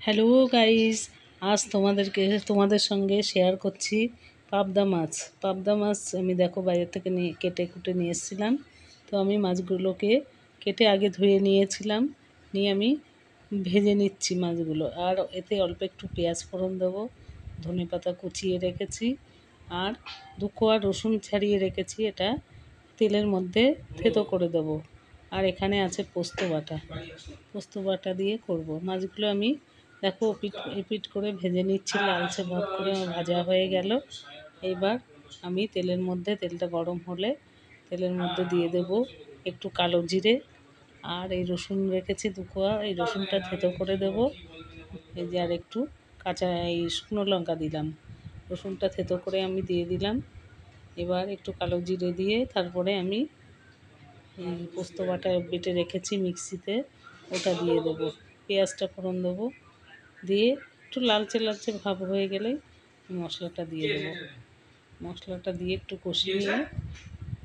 Hello guys, আজ তোমাদের সঙ্গে শেয়ার করছি পাবদা মাছ। পাবদা মাছ আমি দেখো বাইরে থেকে কেটে কুটে নিয়ে এসেছিলাম। তো আমি মাছগুলোকে কেটে আগে ধুয়ে নিয়েছিলাম, নিয়ে আমি ভেজে নিচ্ছি মাছগুলো। আর এতে অল্প একটু পেঁয়াজ ফোড়ন দেবো, ধনেপাতা কুচিয়ে রেখেছি, আর 2 কোয়া রসুন ছাড়িয়ে রেখেছি। এটা তেলের মধ্যে থেতো করে দেবো। আর এখানে আছে পোস্ত বাটা দিয়ে করব। মাছগুলো আমি দেখো এপিট করে ভেজে নিচ্ছি, লালচে ভাব করে আমার ভাজা হয়ে গেল। এইবার আমি তেলটা গরম হলে তেলের মধ্যে দিয়ে দেব একটু কালো জিরে, আর এই রসুন রেখেছি 2 কোয়া, এই রসুনটা থেতো করে দেব। এই যে আর একটু এই শুকনো লঙ্কা দিলাম, রসুনটা থেতো করে আমি দিয়ে দিলাম। এবার একটু কালো জিরে দিয়ে তারপরে আমি পোস্ত বাটা বেটে রেখেছি মিক্সিতে, ওটা দিয়ে দেবো। পেঁয়াজটা ফোড়ন দেবো, দিয়ে একটু লালচে লালচে ভাব হয়ে গেলেই মশলাটা দিয়ে দেবো। মশলাটা দিয়ে একটু কষিয়ে নিয়ে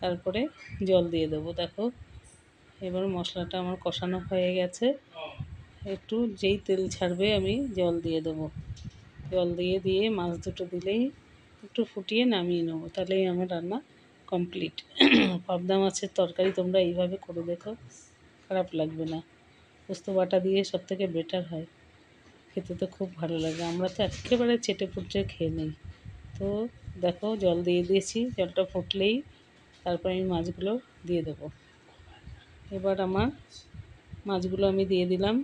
তারপরে জল দিয়ে দেবো। দেখো এবার মশলাটা আমার কষানো হয়ে গেছে। একটু যেই তেল ছাড়বে আমি জল দিয়ে দেবো। জল দিয়ে মাছ দুটো দিলেই একটু ফুটিয়ে নামিয়ে নেবো, তাহলেই আমার রান্না কমপ্লিট। পাবদা মাছের তরকারি তোমরা এইভাবে করে দেখো, খারাপ লাগবে না। পোস্ত বাটা দিয়ে সবথেকে বেটার হয়, খেতে তো খুব ভালো লাগে। আমরা তো একেবারে চেটে পুটে খেয়ে নিই। তো দেখো জল দিয়ে দিয়েছি, জলটা ফুটলেই তারপর আমি মাছগুলো দিয়ে দেবো। এবার আমার মাছগুলো আমি দিয়ে দিলাম,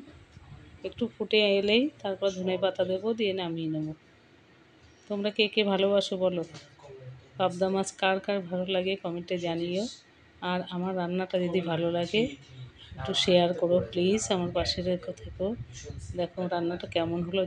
একটু ফুটে এলেই তারপর ধনেপাতা দেবো, দিয়ে নামিয়ে নেবো। তোমরা কে কে ভালোবাসো বলো? পাবদা মাছ কার কার ভালো লাগে কমেন্টে জানিও। আর আমার রান্নাটা যদি ভালো লাগে একটু শেয়ার করো প্লিজ, আমার পাশে থেকো। দেখো রান্নাটা কেমন হলো।